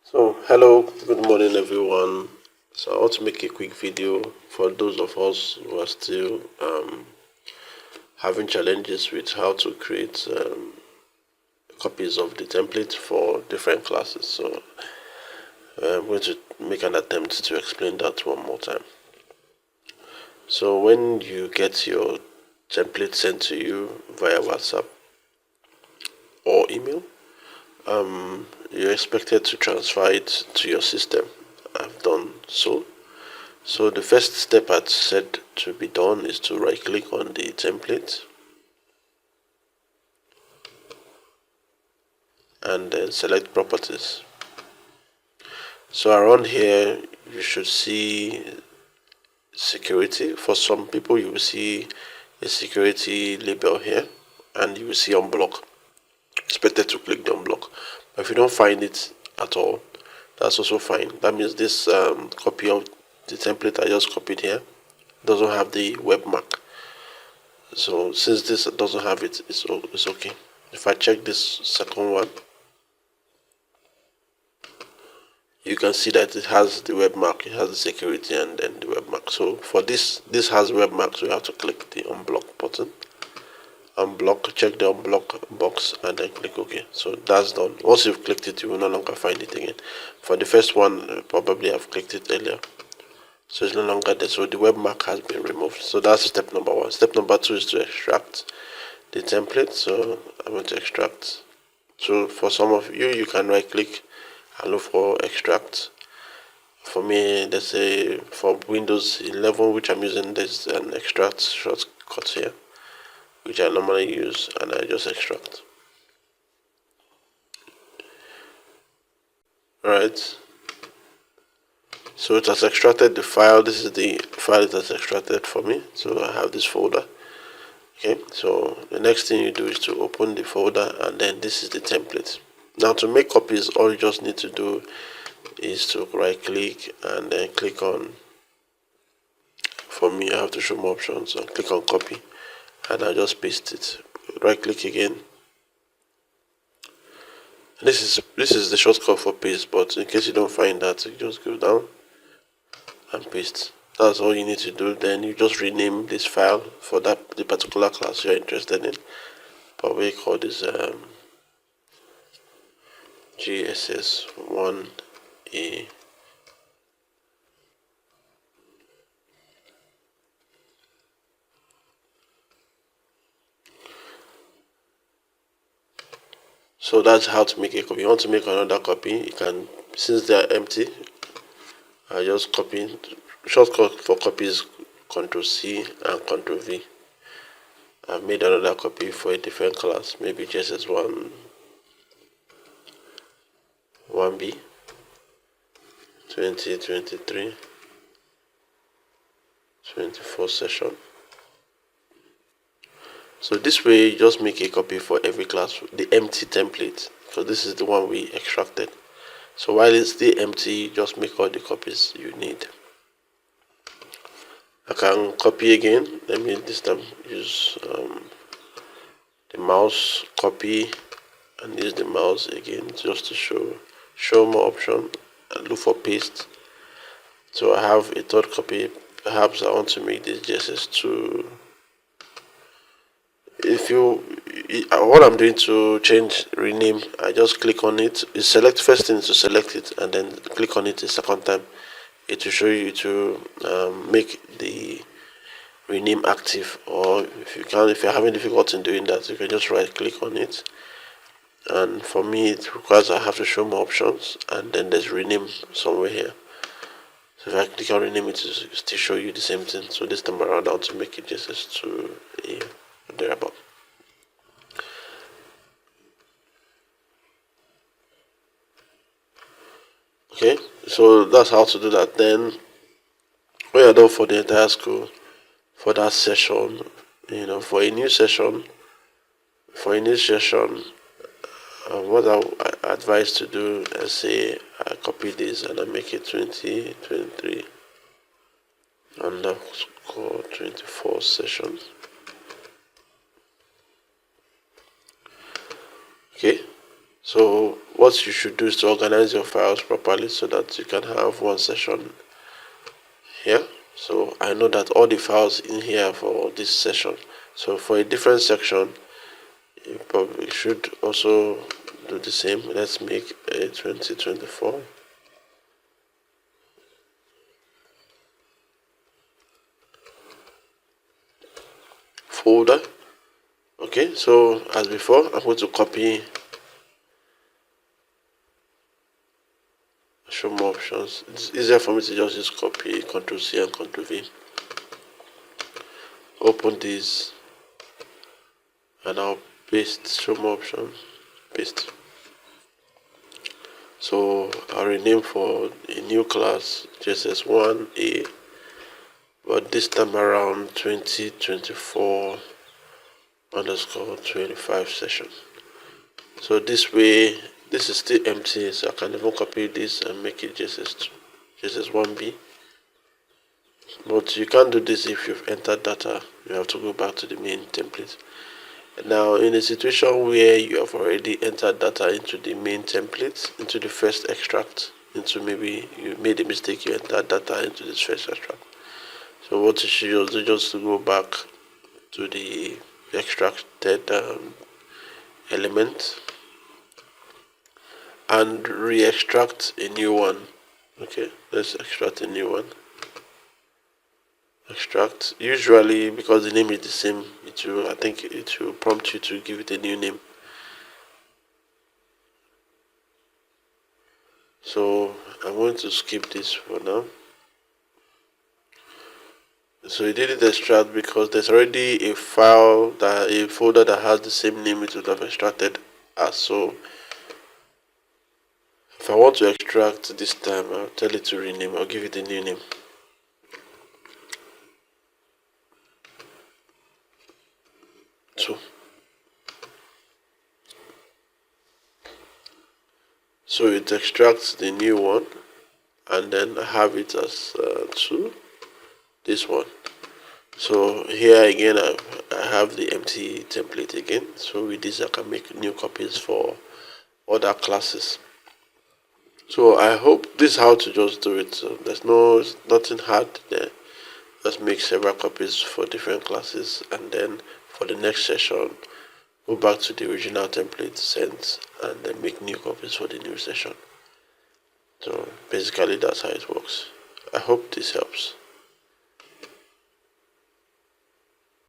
So, hello, good morning, everyone. So, I want to make a quick video for those of us who are still having challenges with how to create copies of the template for different classes. So, I'm going to make an attempt to explain that one more time. So, when you get your template sent to you via WhatsApp or email, you're expected to transfer it to your system. I've done so. So the first step I said to be done is to right click on the template and then select properties. So around here you should see security. For some people you will see a security label here and you will see unblock. Expected to click the unblock. But if you don't find it at all, that's also fine. That means this copy of the template I just copied here doesn't have the web mark. So since this doesn't have it, it's okay. If I check this second one, you can see that it has the web mark, it has the security and then the web mark. So for this has web mark, so you have to click the unblock button. Unblock, check the unblock box and then click OK. So that's done. Once you've clicked it, you will no longer find it again. For the first one, probably I've clicked it earlier. So it's no longer there. So the web mark has been removed. So that's step number one. Step number two is to extract the template. So I'm going to extract. So for some of you, you can right click and look for extract. For me, there's a for Windows 11, which I'm using, there's an extract shortcut here, which I normally use, and I just extract. Alright. So it has extracted the file. This is the file it has extracted for me. So I have this folder. Okay, so the next thing you do is to open the folder, and then this is the template. Now to make copies, all you just need to do is to right click and then click on, for me I have to show more options, so click on copy and I just paste it. Right click again. This is the shortcut for paste, but in case you don't find that, you just go down and paste. That's all you need to do. Then you just rename this file for the particular class you're interested in. Probably call this GSS1A. So that's how to make a copy. You want to make another copy, you can, since they are empty, I just copy. Shortcut for copies Ctrl C and Ctrl V. I've made another copy for a different class, maybe GSS1 1B 2023 24 session. So this way you just make a copy for every class, the empty template, because this is the one we extracted. So while it's still empty, just make all the copies you need. I can copy again. Let me this time use the mouse copy and use the mouse again just to show more option and look for paste. So I have a third copy. Perhaps I want to make this GSS2. If you what I'm doing to change rename, I just click on it. You select first thing to select it and then click on it a second time. It will show you to make the rename active, or if you're having difficulty in doing that, you can just right click on it. And for me it requires I have to show more options, and then there's rename somewhere here. So if I click on rename, it will still show you the same thing. So this time around I want to make it just to thereabout. Okay, so that's how to do that. Then when you're done for the entire school, for that session, for a new session, what I advise to do, let's say I copy this and I make it 2023 underscore 24 sessions. Okay, So what you should do is to organize your files properly so that you can have one session here. So I know that all the files in here for this session. So for a different section, you probably should also do the same. Let's make a 2024. Folder. Okay, so as before, I'm going to copy, show more options. It's easier for me to just use copy, Ctrl C and Ctrl V. Open this and I'll paste, show more options, paste. So I'll rename for a new class JSS1A, but this time around 2024 underscore 25 session. So this way, this is still empty, so I can even copy this and make it JSS1B. But you can't do this if you've entered data. You have to go back to the main template. Now, in a situation where you have already entered data into the main template, into the first extract, into maybe you made a mistake, you entered data into this first extract. So what you should do just to go back to the extracted element and re-extract a new one. Okay, let's extract a new one. Extract. Usually, because the name is the same, I think it will prompt you to give it a new name. So I'm going to skip this for now. So it didn't extract because there's already a folder that has the same name it would have extracted as. So if I want to extract this time, I'll tell it to rename. I'll give it a new name. So it extracts the new one and then I have it as 2, this one. So here again I have the empty template again. So with this I can make new copies for other classes. So I hope this is how to just do it. So there's nothing hard there. Just make several copies for different classes and then for the next session go back to the original template sent and then make new copies for the new session. So basically that's how it works. I hope this helps.